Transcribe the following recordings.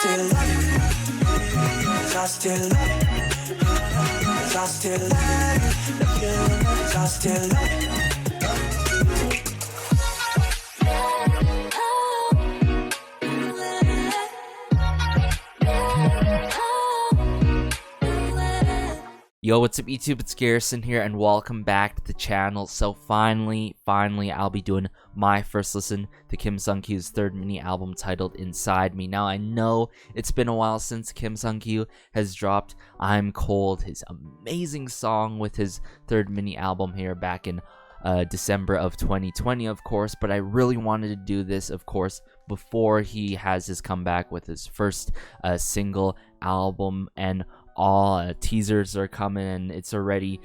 still love you. I still love you. I still love you. I still love you. Yo, what's up YouTube? It's Garrison here and welcome back to the channel. So finally, I'll be doing my first listen to Kim Sung-kyu's third mini album titled Inside Me. Now I know it's been a while since Kim Sung-kyu has dropped I'm Cold, his amazing song with his third mini album here back in December of 2020, of course, but I really wanted to do this, of course, before he has his comeback with his first single album, and all teasers are coming, and it's already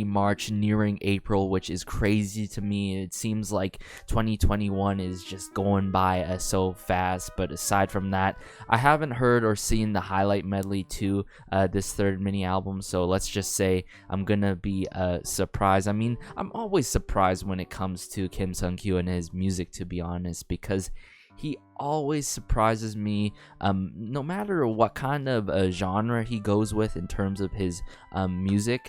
March, nearing April, which is crazy to me. It seems like 2021 is just going by so fast. But aside from that, I haven't heard or seen the highlight medley to this third mini album, so let's just say I'm gonna be surprised. I mean, I'm always surprised when it comes to Kim Sung-kyu and his music, to be honest, because he always surprises me, no matter what kind of genre he goes with in terms of his music.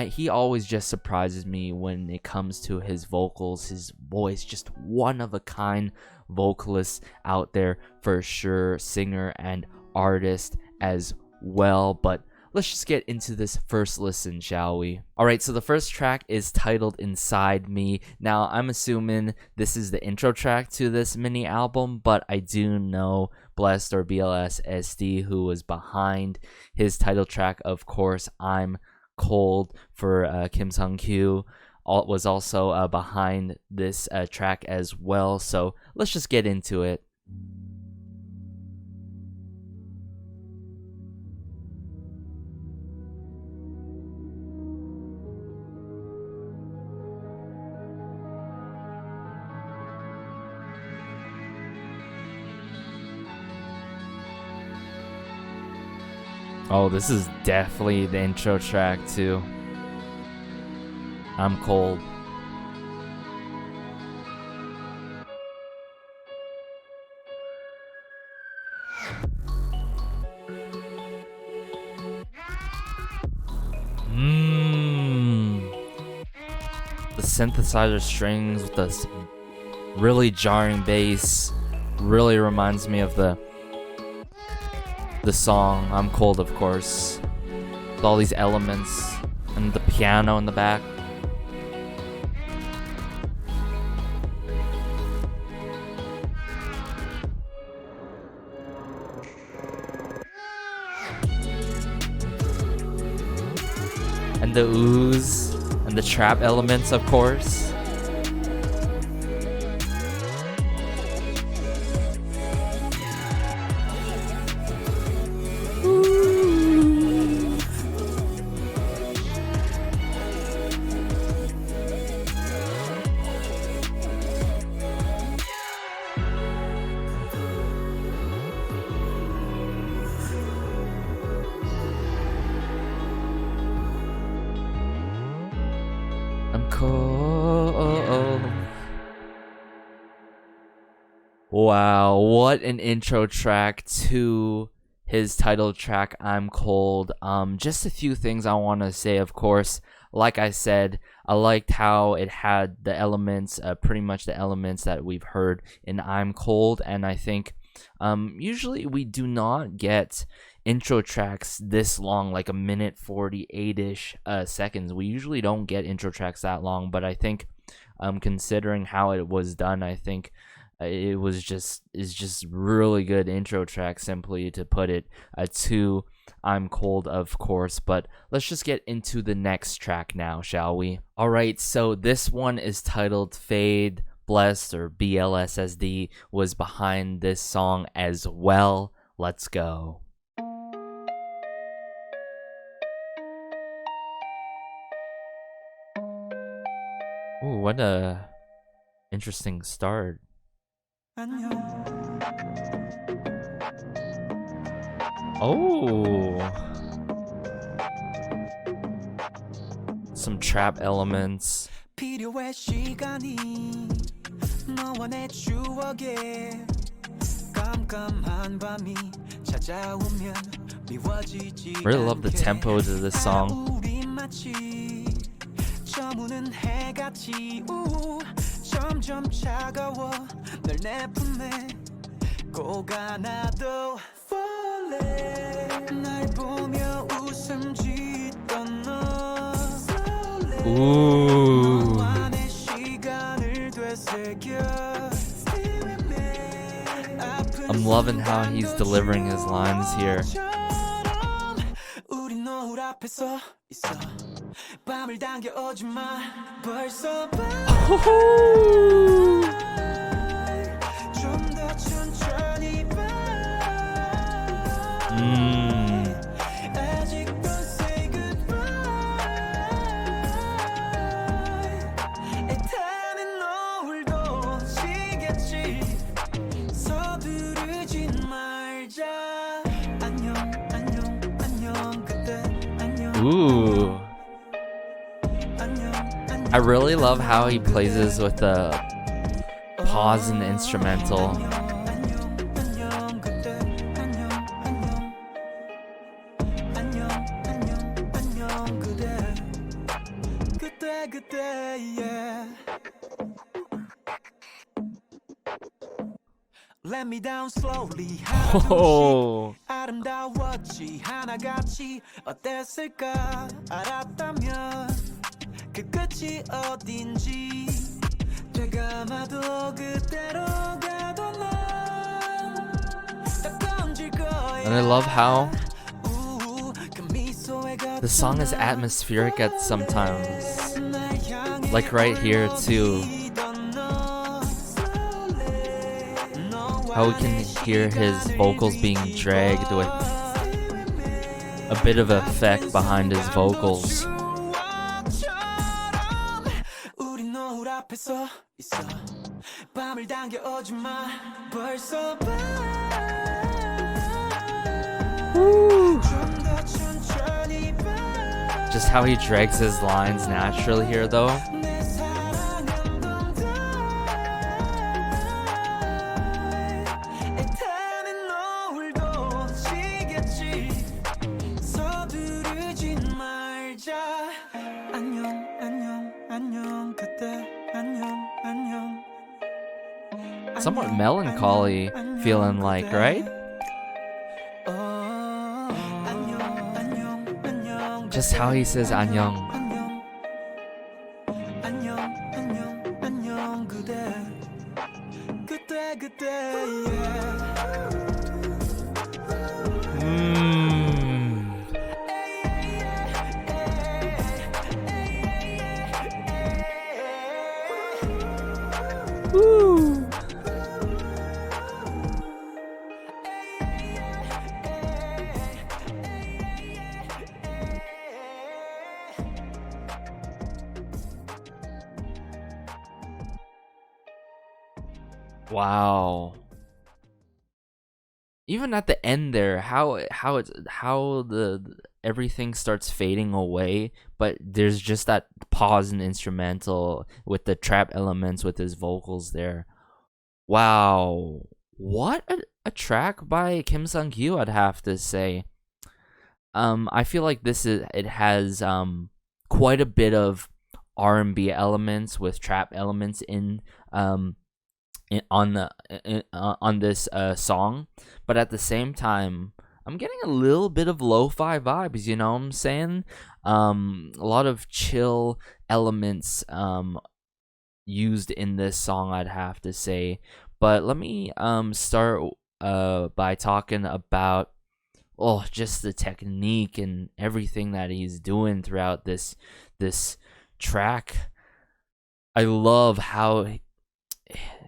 He always just surprises me when it comes to his vocals, his voice, just one of a kind vocalist out there for sure, singer and artist as well. But let's just get into this first listen, shall we? Alright, so the first track is titled Inside Me. Now, I'm assuming this is the intro track to this mini album, but I do know Blessed or BLS SD, who was behind his title track, of course, I'm Cold for Kim Sung-kyu, was also behind this track as well. So let's just get into it. Oh, this is definitely the intro track to I'm Cold. The synthesizer strings with this really jarring bass really reminds me of the song I'm Cold, of course, with all these elements and the piano in the back. And the ooze and the trap elements, of course. I'm cold. Wow, what an intro track to his title track, I'm Cold. Just a few things I want to say, of course. Like I said, I liked how it had the elements, pretty much the elements that we've heard in I'm Cold, and I think usually we do not get intro tracks this long, like a minute 48-ish seconds. We usually don't get intro tracks that long, but I think considering how it was done, I think is just really good intro track, simply to put it, to I'm Cold, of course. But let's just get into the next track now, shall we? Alright, so this one is titled Fade. Blessed or BLSSD was behind this song as well. Let's go. Ooh, what a interesting start. Oh, some trap elements. 너와 내 추억에 깜깜한 밤이 Really love the tempo to this song. 저무는 해같이 점점 차가워 널 내 품에 꼭 안아도 falling 날 보며 웃음 짓던 너 너와 내 시간을 되새겨 I'm loving how he's delivering his lines here. 우린 노을 앞에 서 있어 밤을 당겨오지 마 벌써 좀 더 천천히 아직도 say goodbye 애타는 노을도 지겠지 서두르지 말자 안녕 안녕 안녕 그대 안녕 Ooh. I really love how he plays this with the pause in the instrumental. Let me down slowly. Oh. 아름다웠지 하나같이 어땠을까 알았다면 그 끝이 어딘지 되감아도 그대로 가도 난 딱 거야. And I love how the song is atmospheric at sometimes. Like right here too. How we can hear his vocals being dragged with a bit of effect behind his vocals. Woo. Just how he drags his lines naturally here though. Somewhat melancholy feeling like, right? Just how he says 안녕. Woo. Wow. Even at the end there, how the everything starts fading away, but there's just that pause in the instrumental with the trap elements with his vocals there. Wow. What a track by Kim Sung-kyu, I'd have to say. I feel like it has quite a bit of R&B elements with trap elements on this song, but at the same time I'm getting a little bit of lo-fi vibes, you know what I'm saying? A lot of chill elements used in this song, I'd have to say. But let me start by talking about just the technique and everything that he's doing throughout this track. I love how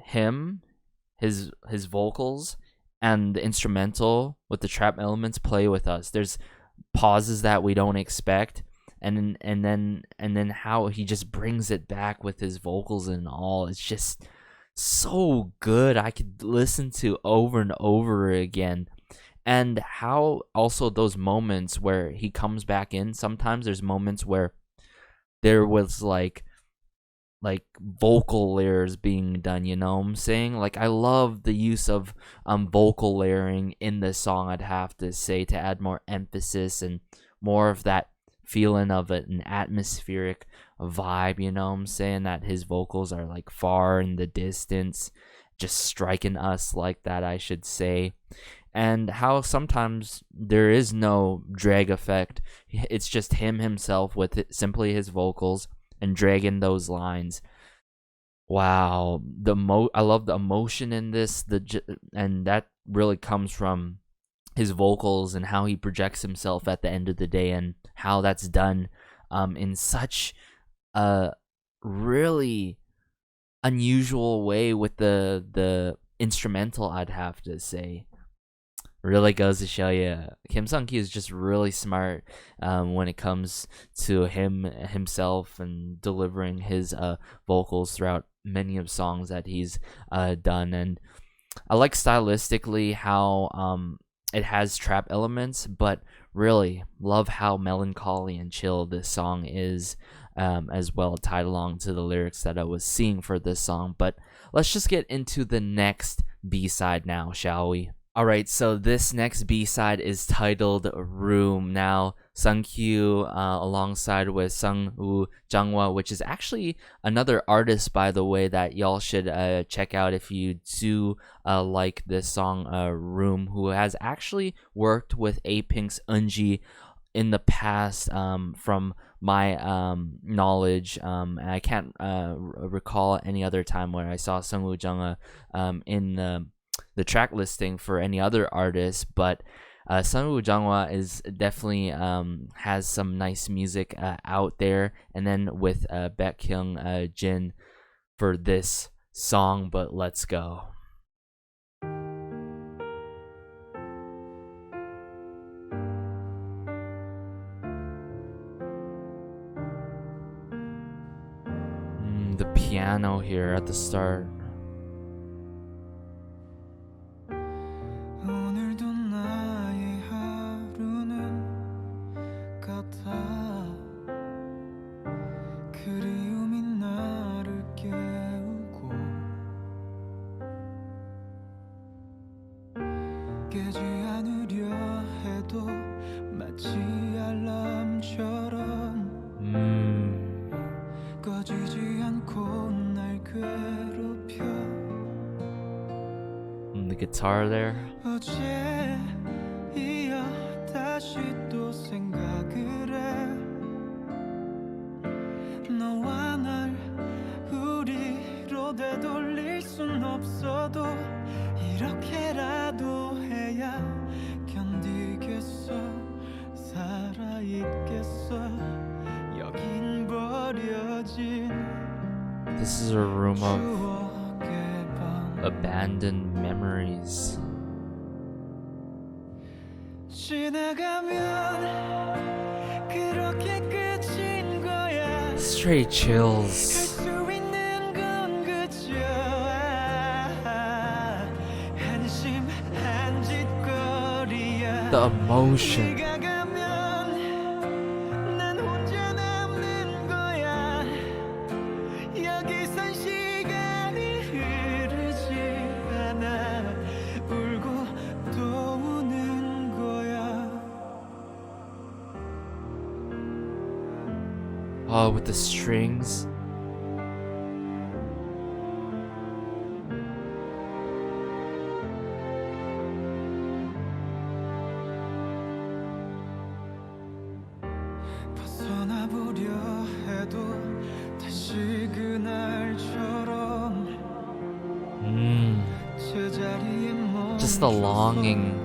his vocals and the instrumental with the trap elements play with us. There's pauses that we don't expect, and then how he just brings it back with his vocals and all. It's just so good. I could listen to over and over again. And how also those moments where he comes back in, sometimes there's moments where there was like like vocal layers being done, you know what I'm saying? Like I love the use of vocal layering in this song, I'd have to say, to add more emphasis and more of that feeling of it, an atmospheric vibe, you know what I'm saying? That his vocals are like far in the distance, just striking us like that, I should say. And how sometimes there is no drag effect. It's just himself with simply his vocals and dragging those lines. Wow, I love the emotion in this, and that really comes from his vocals and how he projects himself at the end of the day, and how that's done in such a really unusual way with the instrumental, I'd have to say. Really goes to show you, Kim Sung-ki is just really smart when it comes to himself and delivering his vocals throughout many of songs that he's done. And I like stylistically how it has trap elements, but really love how melancholy and chill this song is, as well, tied along to the lyrics that I was seeing for this song. But let's just get into the next B-side now, shall we? Alright, so this next B-side is titled Room. Now, Sung-kyu alongside with Sung-woo Jungwa, which is actually another artist, by the way, that y'all should check out if you do like this song, Room, who has actually worked with A-Pink's Eunji in the past, from my knowledge. I can't recall any other time where I saw Sung-woo Jungwa in the track listing for any other artist, but Sung-woo Jungwa is definitely has some nice music out there. And then with Baekhyun Jin for this song, but let's go. The piano here at the start. The guitar there. This is a room of abandoned memories. Straight chills. The emotion. Oh, with the strings. Just the longing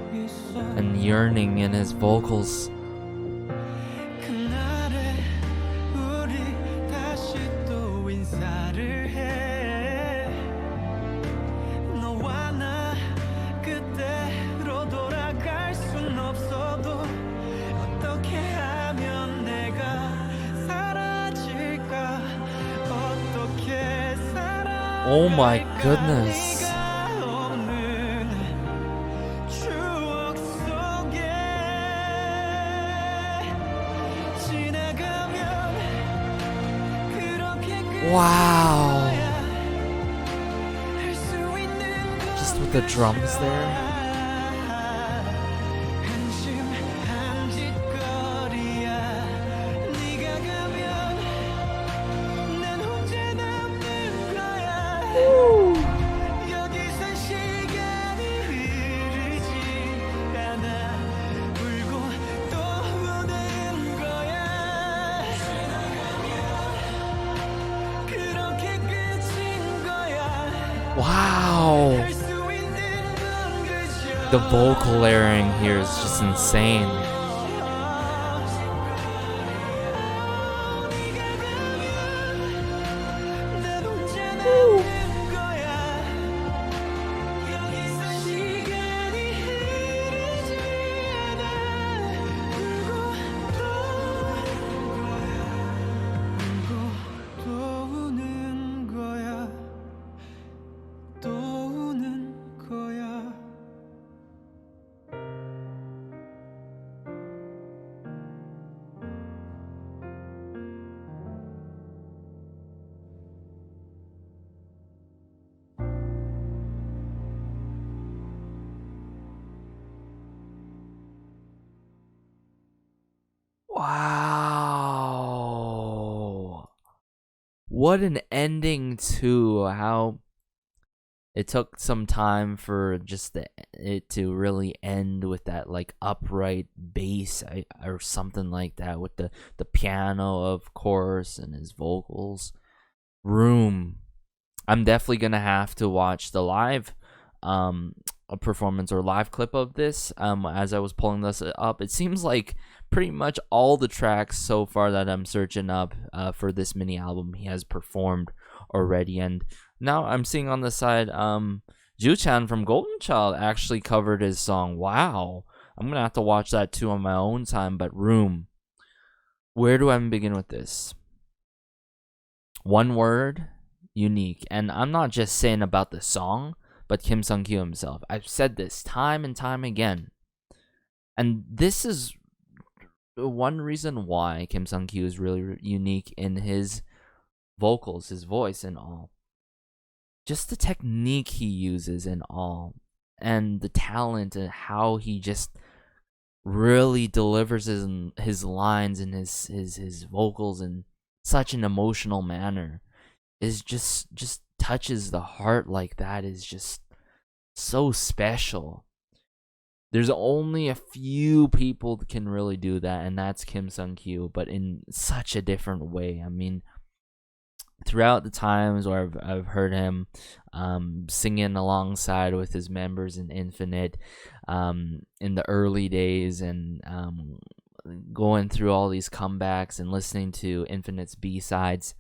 and yearning in his vocals. Oh my goodness. Wow. Just with the drums there. Wow, the vocal layering here is just insane. Wow. What an ending to how it took some time for just it to really end with that like upright bass or something like that, with the piano, of course, and his vocals. Room. I'm definitely gonna have to watch the live a performance or live clip of this. As I was pulling this up, it seems like pretty much all the tracks so far that I'm searching up for this mini album he has performed already. And now I'm seeing on the side, Ju-chan from Golden Child actually covered his song. Wow, I'm gonna have to watch that too on my own time. But Room, where do I begin with this? One word: unique. And I'm not just saying about the song, but Kim Sung-kyu himself. I've said this time and time again, and this is one reason why Kim Sung-kyu is really unique in his vocals, his voice, and all. Just the technique he uses and all, and the talent and how he just really delivers his lines and his vocals in such an emotional manner is just touches the heart. Like that is just so special. There's only a few people that can really do that, and that's Kim Sung-kyu, but in such a different way. I mean, throughout the times where I've heard him singing alongside with his members in Infinite in the early days, and going through all these comebacks and listening to Infinite's B-sides,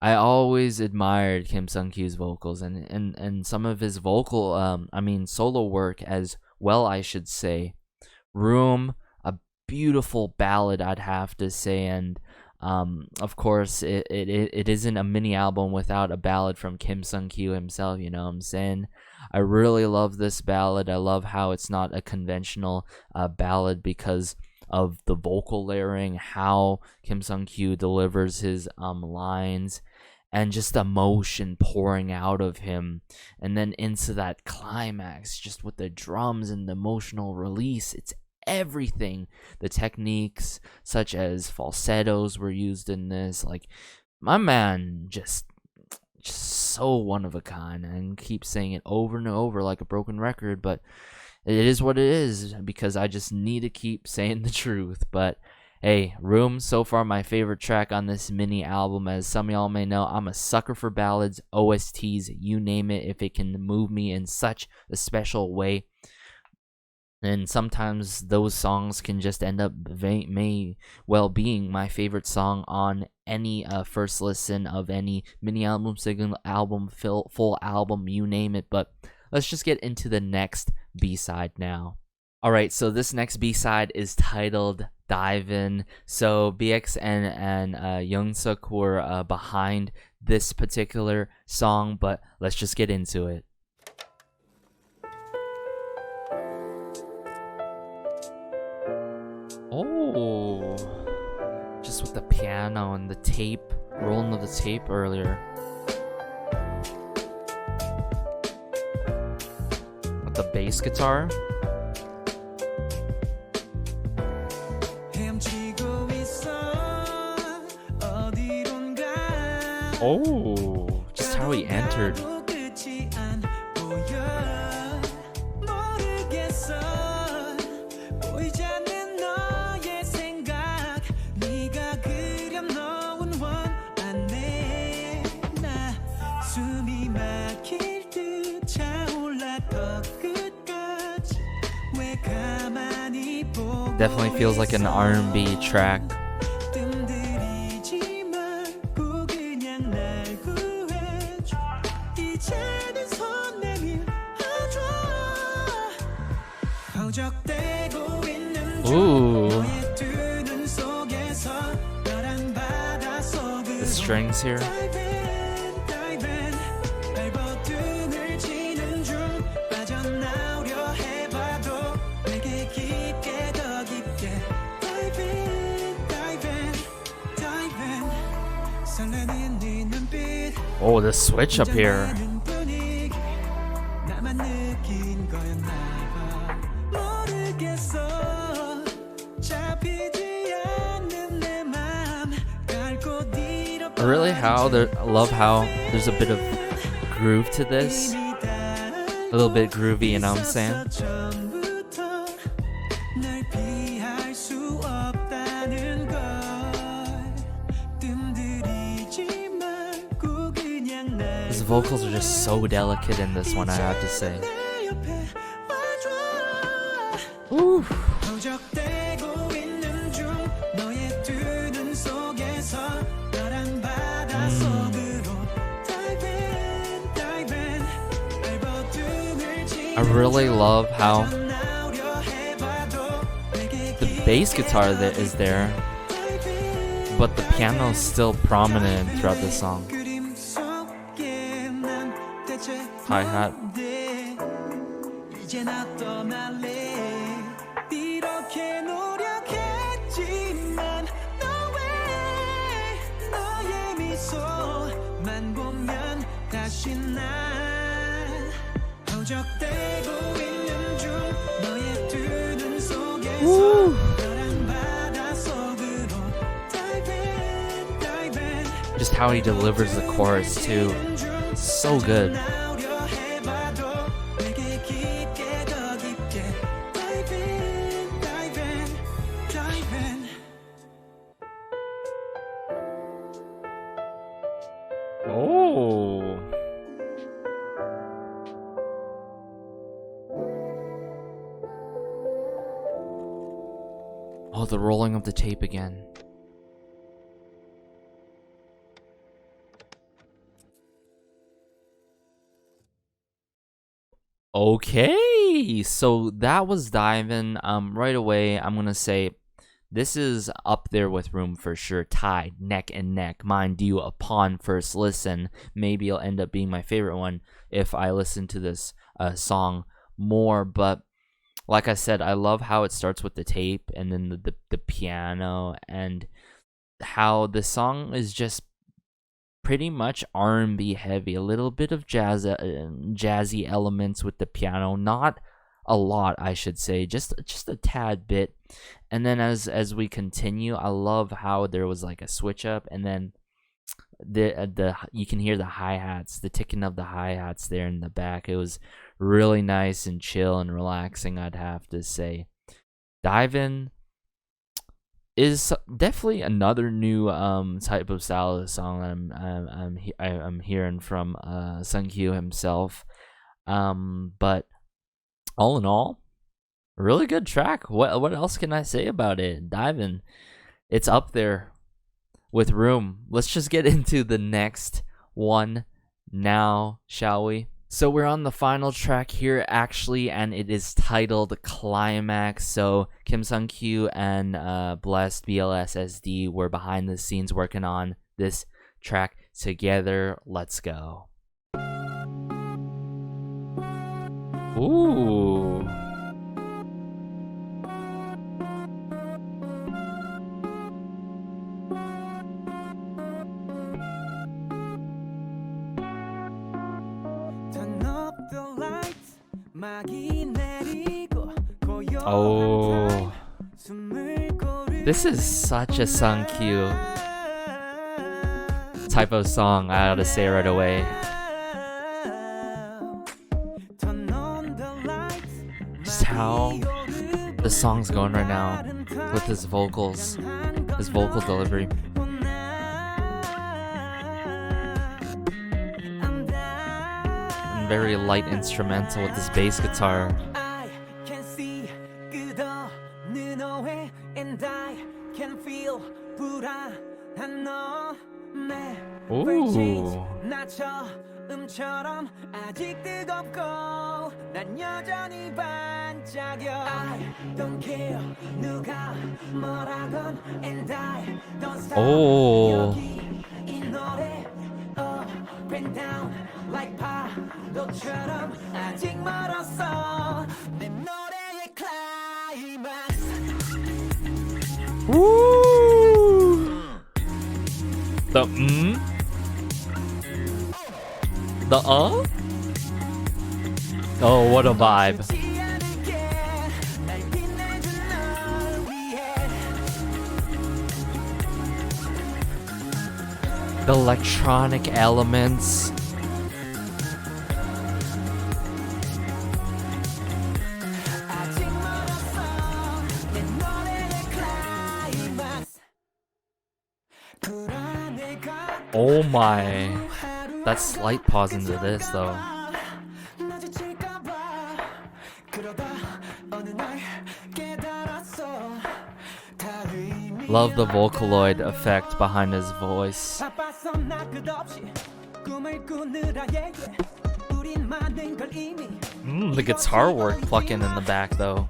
I always admired Kim Sung-kyu's vocals and some of his vocal, solo work as well, I should say. Room, a beautiful ballad, I'd have to say, and of course, it isn't a mini album without a ballad from Kim Sung-kyu himself, you know what I'm saying? I really love this ballad. I love how it's not a conventional ballad because of the vocal layering, how Kim Sung-kyu delivers his lines, and just emotion pouring out of him, and then into that climax, just with the drums and the emotional release. It's everything. The techniques, such as falsettos, were used in this. Like, my man, just so one of a kind. And keep saying it over and over like a broken record, but it is what it is, because I just need to keep saying the truth. But hey, Room, so far my favorite track on this mini album. As some of y'all may know, I'm a sucker for ballads, OSTs, you name it, if it can move me in such a special way. And sometimes those songs can just end up may well being my favorite song on any first listen of any mini album, single album, full album, you name it. But let's just get into the next B-side now. Alright, so this next B-side is titled DIVIN. So BX and Youngsuk were behind this particular song, but let's just get into it. Oh, just with the piano and the tape, rolling of the tape earlier. the bass guitar. Oh, just how he entered. Definitely feels like an R&B track. Ooh. The strings here. Oh, the switch up here. Really, I love how there's a bit of groove to this. A little bit groovy, you know what I'm saying? His vocals are just so delicate in this one, I have to say. Ooh. I really love how the bass guitar that is there, but the piano is still prominent throughout the song. Hi-hat. Woo. Just how he delivers the chorus too. So good. Oh. Oh, the rolling of the tape again. Okay, so that was Divin. Right away, I'm gonna say this is up there with Room for sure, tied neck and neck. Mind you, upon first listen, maybe it'll end up being my favorite one if I listen to this song more. But like I said, I love how it starts with the tape and then the piano, and how the song is just pretty much R&B heavy, a little bit of jazzy elements with the piano, not a lot, I should say, just a tad bit. And then as we continue, I love how there was like a switch up, and then the you can hear the hi-hats, the ticking of the hi-hats there in the back. It was really nice and chill and relaxing, I'd have to say. DIVIN is definitely another new type of style of song that I'm hearing from Sungkyu himself. But all in all, a really good track. What else can I say about it? DIVIN, it's up there with Room. Let's just get into the next one now, shall we? So we're on the final track here, actually, and it is titled Climax. So Kim Sungkyu and Blessed BLSSD were behind the scenes working on this track together. Let's go. Ooh. Oh, this is such a Sungkyu type of song, I gotta say right away. Just how the song's going right now with his vocals, his vocal delivery. And very light instrumental with this bass guitar. Ooh. Oh. Woo! The The Oh, what a vibe. The electronic elements. Oh my. That slight pause into this though. Love the Vocaloid effect behind his voice. The guitar work plucking in the back though.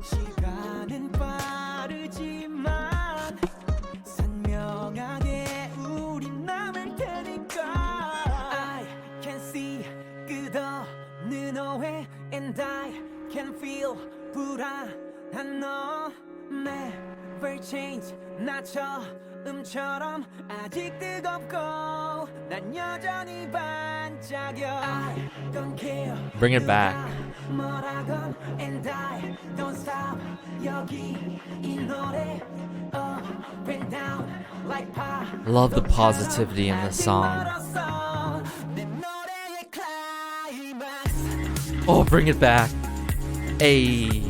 And I can feel 불안한 너 never change 나처음처럼 아직 뜨겁고 난 여전히 반짝여 I don't care Bring it back. 뭐라건 and I don't stop 여기 이 노래 up and down like Love the positivity in this song. Oh, bring it back. Ayy.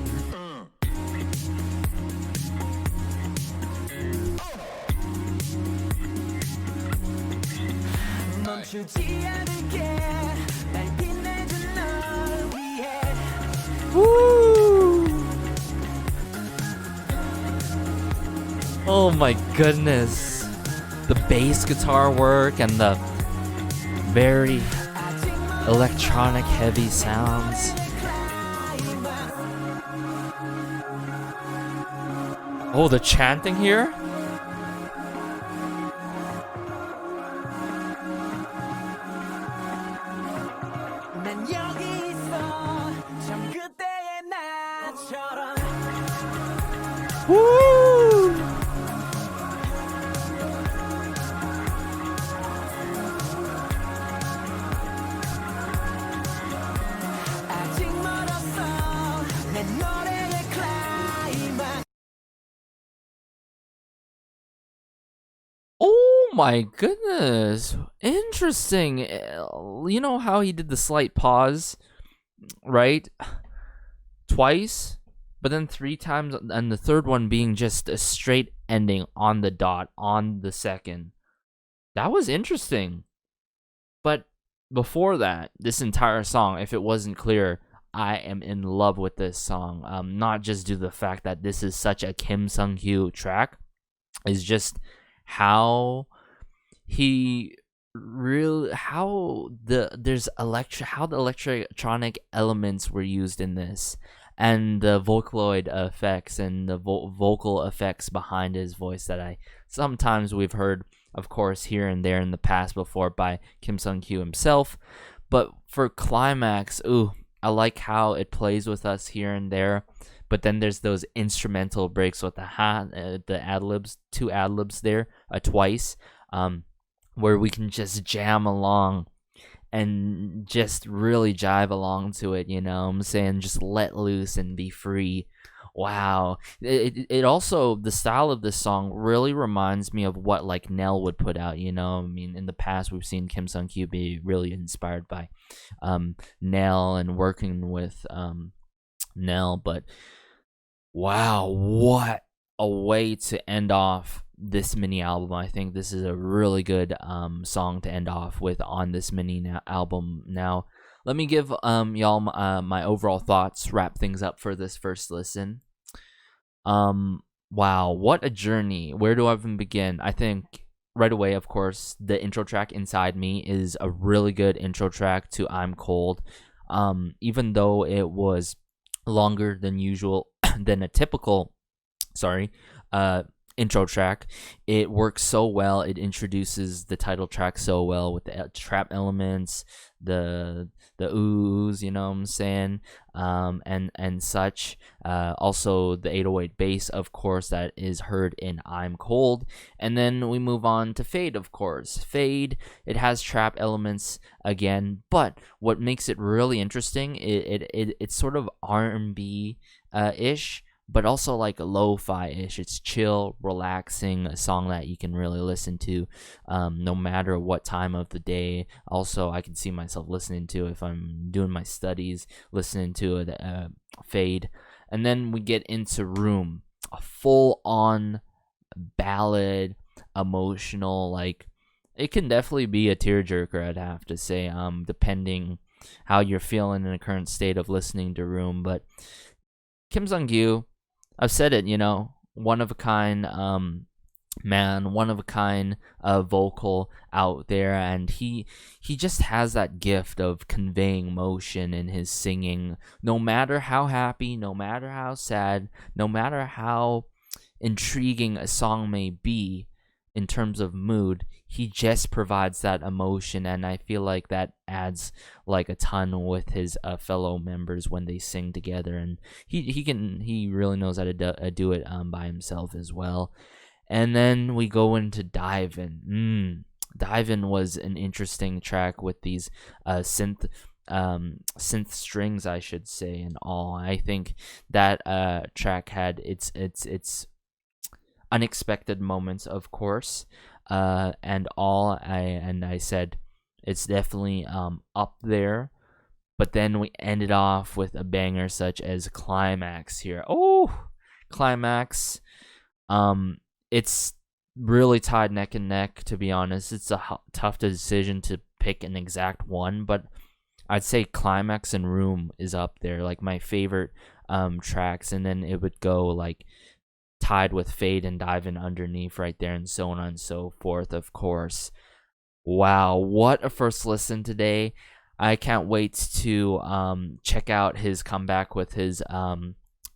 Woo! Oh my goodness. The bass guitar work and the very electronic heavy sounds. Oh, the chanting here? Woo! Oh my goodness. Interesting. You know how he did the slight pause, right? Twice, but then 3 times, and the third one being just a straight ending on the dot, on the second. That was interesting. But before that, this entire song, if it wasn't clear, I am in love with this song. Not just due to the fact that this is such a Kim Sung-kyu track, is just how he really how the electronic elements were used in this, and the Vocaloid effects and the vocal effects behind his voice that I sometimes we've heard, of course, here and there in the past before by Kim Sung-kyu himself. But for Climax, I like how it plays with us here and there. But then there's those instrumental breaks with the ad-libs, 2 ad-libs there, twice, where we can just jam along and just really jive along to it, you know what I'm saying? Just let loose and be free. Wow. It also, the style of this song really reminds me of what like Nell would put out, you know? I mean, in the past we've seen Kim Sung Kyu be really inspired by Nell and working with Nell, but wow, what a way to end off this mini album. I think this is a really good song to end off with on this album. Now, let me give y'all my overall thoughts, wrap things up for this first listen. Wow, what a journey. Where do I even begin? I think right away, of course, the intro track Inside Me is a really good intro track to I'm Cold. Even though it was longer than usual than a typical intro track, it works so well. It introduces the title track so well with the trap elements, the oohs, you know what I'm saying, and such. Also the 808 bass, of course, that is heard in I'm Cold. And then we move on to Fade, of course. Fade, it has trap elements again, but what makes it really interesting, it's sort of R&B ish, but also like lo-fi-ish. It's chill, relaxing, a song that you can really listen to no matter what time of the day. Also, I can see myself listening to if I'm doing my studies, listening to it, Fade. And then we get into Room, a full-on ballad, emotional, like, it can definitely be a tearjerker, I'd have to say, depending how you're feeling in the current state of listening to Room. But Kim Sung-kyu, I've said it, you know, one of a kind man, one of a kind vocal out there, and he just has that gift of conveying emotion in his singing, no matter how happy, no matter how sad, no matter how intriguing a song may be in terms of mood. He just provides that emotion, and I feel like that adds like a ton with his fellow members when they sing together, and he really knows how to do it by himself as well. And then we go into Divin. Divin was an interesting track with these synth strings, I should say, and all. I think that track had its unexpected moments, of course, and all. I said it's definitely up there, but then we ended off with a banger such as Climax here. Oh, Climax. It's really tied neck and neck, to be honest. It's a tough decision to pick an exact one, but I'd say Climax and Room is up there, like my favorite tracks, and then it would go like tied with Fade and Divin underneath right there, and so on and so forth, of course. Wow, what a first listen today. I can't wait to check out his comeback with his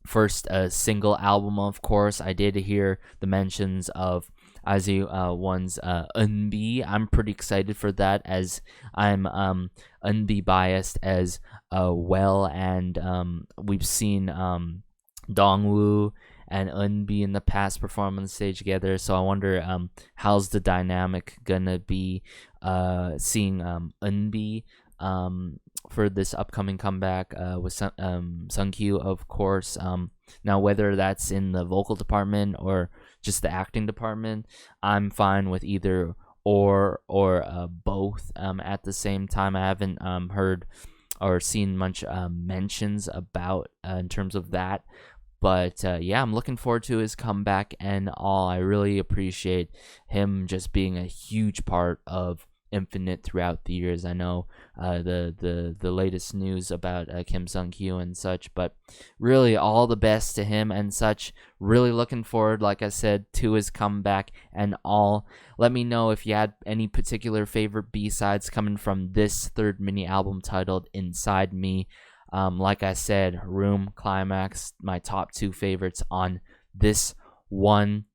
first single album, of course. I did hear the mentions of IZ*ONE's Eunbi. I'm pretty excited for that, as I'm Eunbi biased as well, and we've seen Dongwoo and Eunbi in the past perform on the stage together, so I wonder how's the dynamic gonna be seeing Eunbi for this upcoming comeback with Sungkyu, of course. Now, whether that's in the vocal department or just the acting department, I'm fine with either or both at the same time. I haven't heard or seen much mentions about in terms of that. But yeah, I'm looking forward to his comeback and all. I really appreciate him just being a huge part of Infinite throughout the years. I know the latest news about Kim Sung-kyu and such, but really all the best to him and such. Really looking forward, like I said, to his comeback and all. Let me know if you had any particular favorite B-sides coming from this third mini album titled Inside Me. Like I said, Room, Climax, my top two favorites on this one.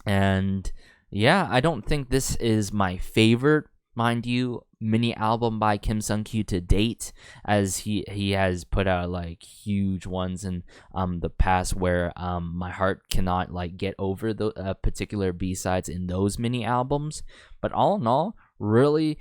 And yeah, I don't think this is my favorite, mind you, mini album by Kim Sung-kyu to date, as he has put out like huge ones in the past where my heart cannot like get over the particular B-sides in those mini albums. But all in all, really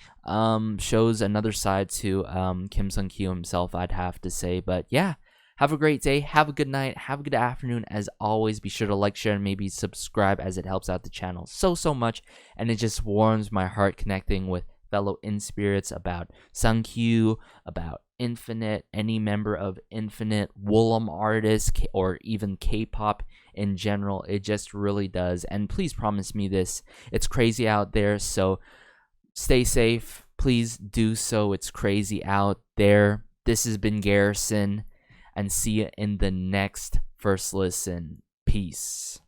shows another side to Kim Sung-kyu himself, I'd have to say. But yeah, have a great day, have a good night, have a good afternoon. As always, be sure to like, share, and maybe subscribe, as it helps out the channel so much, and it just warms my heart connecting with fellow in-spirits about Sung-kyu, about Infinite, any member of Infinite, Woollim artists, or even K-pop in general. It just really does. And please promise me this. It's crazy out there, so stay safe. Please do so. It's crazy out there. This has been Garrison, and see you in the next First Listen. Peace.